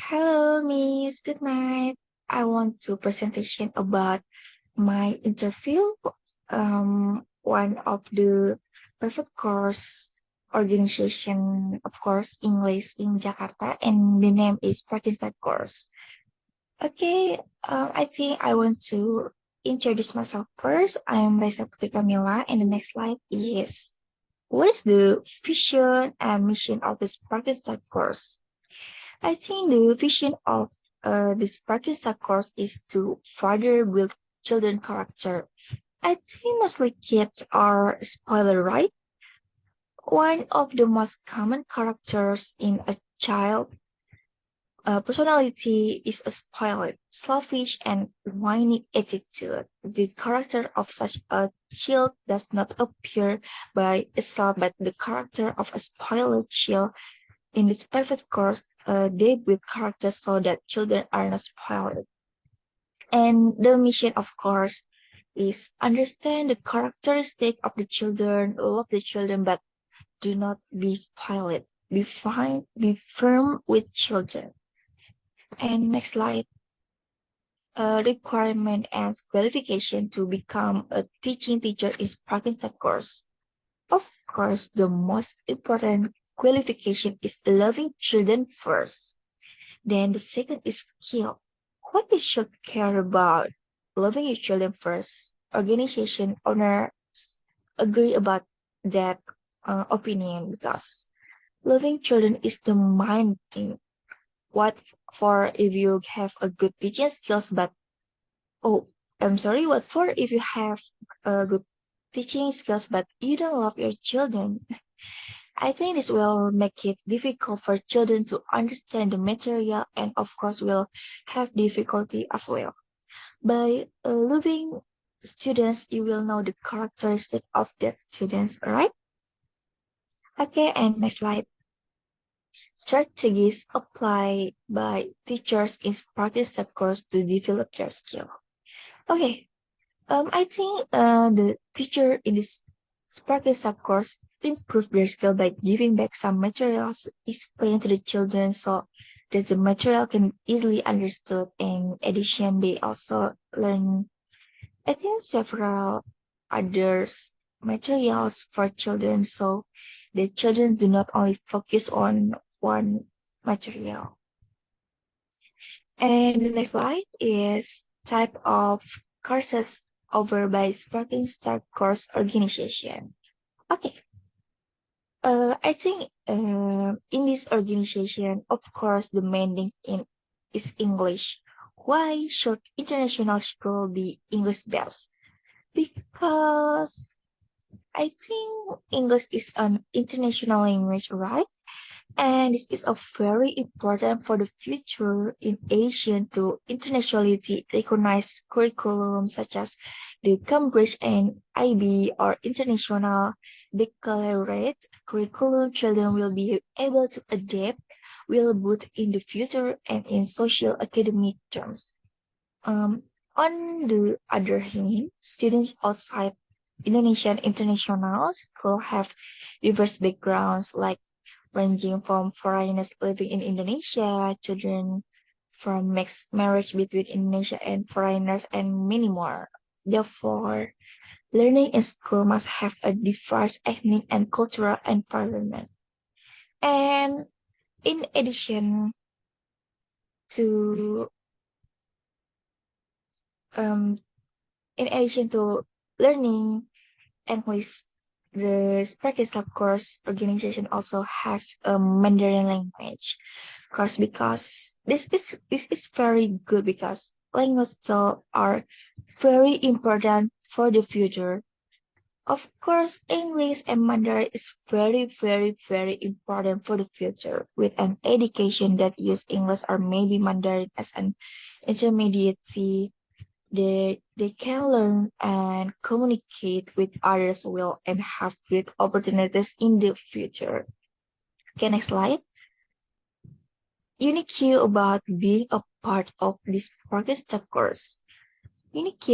Hello, Miss. Good night. I want to presentation about my interview. One of the perfect course organization, of course, English in Jakarta, and the name is Pakistan course. Okay, I think I want to introduce myself first. I'm Raisha Puteri Kamila, and the next slide is what is the vision and mission of this Pakistan course? I think the vision of this Pakistan course is to further build children character. I think mostly kids are spoiler, right? One of the most common characters in a child personality is a spoiled, selfish, and whiny attitude. The character of such a child does not appear by itself, but the character of a spoiled child in this perfect course, they build characters so that children are not spoiled. And the mission, of course, is understand the characteristic of the children, love the children, but do not be spoiled. Be fine, be firm with children. And next slide, requirement and qualification to become a teaching teacher is Parkinson course. Of course, the most important qualification is loving children first. Then the second is skill. What you should care about? Loving your children first. Organization owners agree about that opinion because loving children is the main thing. What for if you have a good teaching skills, but oh, I'm sorry. What for if you have a good teaching skills, but you don't love your children? I think this will make it difficult for children to understand the material and of course will have difficulty as well. By loving students, you will know the characteristic of the students, alright? Okay, and next slide. Strategies applied by teachers in practice course to develop their skill. Okay, I think the teacher in this Sparkle course improve their skill by giving back some materials explained to the children so that the material can easily understood. In addition, they also learn, I think, several others materials for children so the children do not only focus on one material. And the next slide is type of courses over by Sparking Start Course Organization. Okay, I think in this organization, of course, the main thing in is English. Why should international school be English based? Because I think English is an international language, right? And this is a very important for the future in Asian to internationally recognized curriculum such as the Cambridge and IB or international baccalaureate curriculum. Children will be able to adapt will both in the future and in social academic terms. On the other hand, students outside Indonesian international school have diverse backgrounds like ranging from foreigners living in Indonesia, children from mixed marriage between Indonesia and foreigners, and many more. Therefore, learning in school must have a diverse ethnic and cultural environment. And in addition to um, in addition to learning English, the Sparky Sub course organization also has a Mandarin language course because this is very good because language skills are very important for the future. Of course, English and Mandarin is very, very, very important for the future. With an education that use English or maybe Mandarin as an intermediate, they can learn and communicate with others well and have great opportunities in the future. Okay, next slide. Unique about being a part of this orchestra course. Unique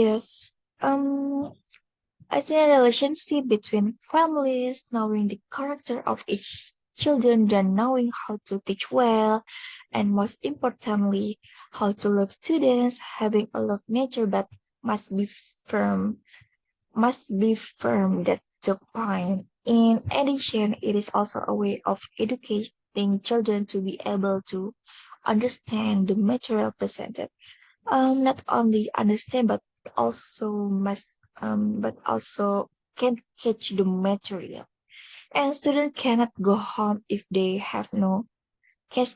I think a relationship between families, knowing the character of each children than knowing how to teach well, and most importantly, how to love students. Having a love nature but must be firm, that's the point. In addition, it is also a way of educating children to be able to understand the material presented. Not only understand but also can catch the material. And students cannot go home if they have no catch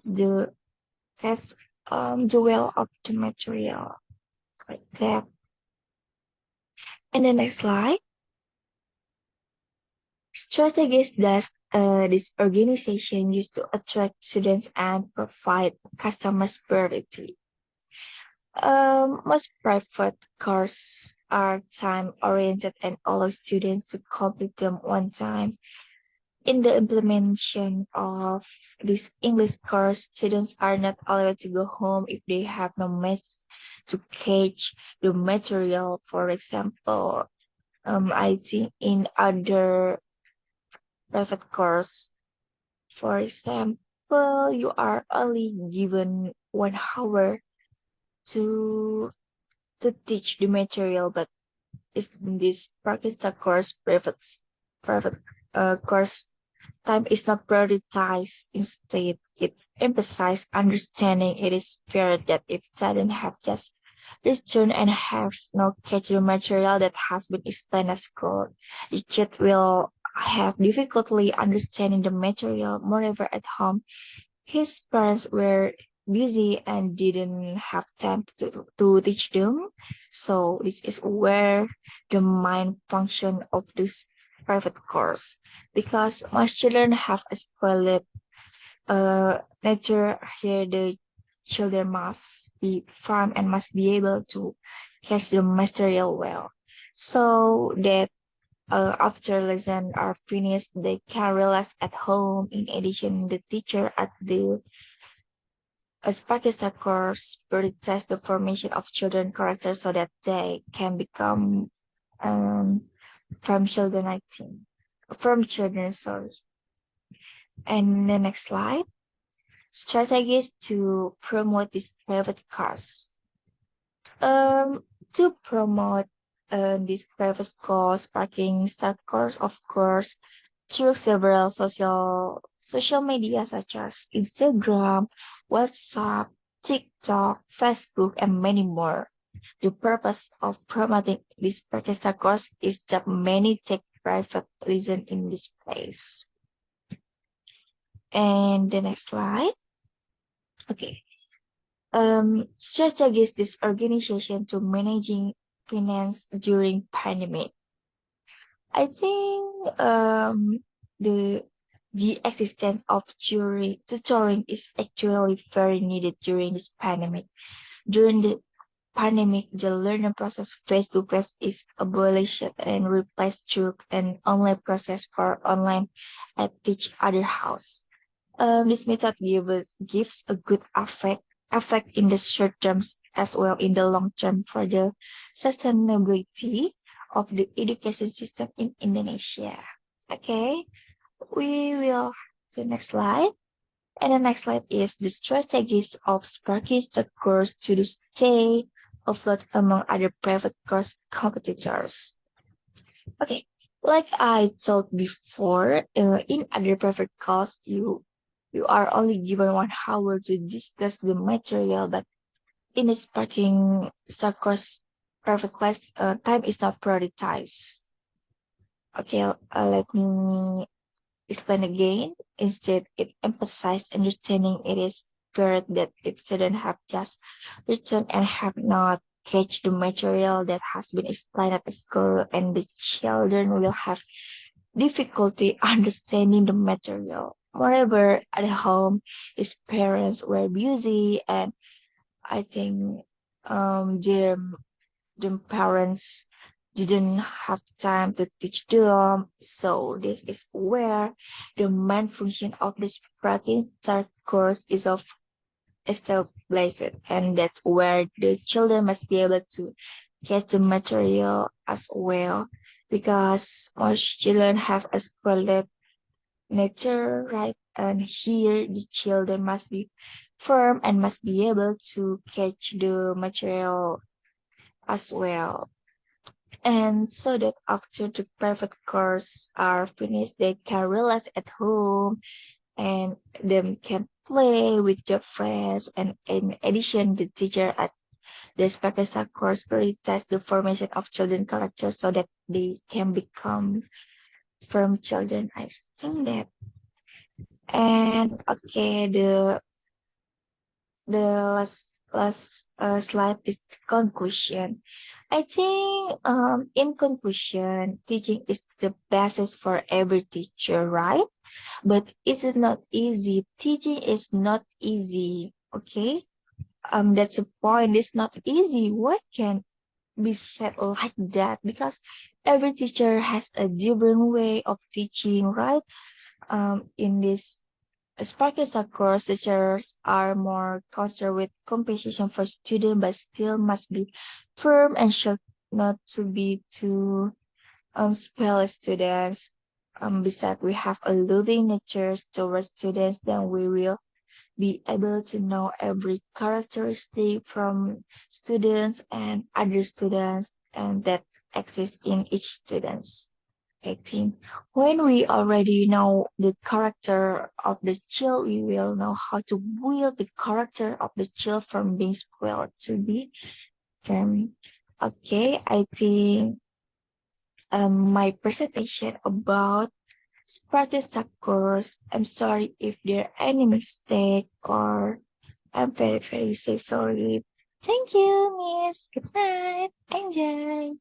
catch the well of the material. Like that. And the next slide. Strategies that this organization used to attract students and provide customers priority. Most private courses are time-oriented and allow students to complete them one time. In the implementation of this English course, students are not allowed to go home if they have no means to catch the material. For example, I think in other private course, for example, you are only given 1 hour to teach the material, but in this practice course, private course time is not prioritized. Instead, it emphasizes understanding. It is fair that if students have just returned and have no catch the material that has been explained at school, the child will have difficulty understanding the material. Moreover, at home, his parents were busy and didn't have time to teach them. So this is where the main function of this private course, because most children have a spoiled nature. Here the children must be firm and must be able to catch the material well, so that after lesson are finished, they can relax at home. In addition, the teacher at the Pakistan course prioritize the formation of children character so that they can become um, from children, I think. From children, sorry. And the next slide. Strategies to promote this private course. Um, to promote this private course, parking start course, of course, through several social media such as Instagram, WhatsApp, TikTok, Facebook, and many more. The purpose of promoting this orchestra course is that many take private lesson in this place. And the next slide. Okay. Strategies this organization to managing finance during pandemic. I think the the existence of tutoring is actually very needed during this pandemic. During the pandemic, the learning process face to face is abolished and replaced through an online process for online at each other house. This method gives a good effect in the short terms as well in the long term for the sustainability of the education system in Indonesia. Okay, we will the next slide. And the next slide is the strategies of sparking the course to stay afloat among other private course competitors. Okay, like I told before, in other private course, you are only given 1 hour to discuss the material, but in a sparking course private class, time is not prioritized. Okay, let me explain again. Instead, it emphasized understanding. It is fair that if students have just returned and have not catch the material that has been explained at the school, and the children will have difficulty understanding the material. Moreover, at home, his parents were busy, and I think their parents didn't have time to teach them. So this is where the main function of this practice start course is of established, and that's where the children must be able to get the material as well, because most children have a spoiled nature, right? And here the children must be firm and must be able to catch the material as well. And so that after the private course are finished, they can relax at home and them can play with their friends. And in addition, the teacher at the special course prioritize the formation of children characters so that they can become firm children. I think that. And okay, the last slide is the conclusion. I think in conclusion, teaching is the basis for every teacher, right? But it's not easy. Teaching is not easy. Okay. That's the point. It's not easy. Why can be said like that? Because every teacher has a different way of teaching, right? In this Sparkles course, teachers are more concerned with competition for students, but still must be firm and should not to be too spoil students. Besides, we have a loving nature towards students, then we will be able to know every characteristic from students and other students, and that exists in each students. I think when we already know the character of the child, we will know how to build the character of the child from being spoiled to be firm. Okay, I think my presentation about Sparkle course. I'm sorry if there are any mistake or I'm very, very sorry. Thank you, Miss. Good night. Enjoy.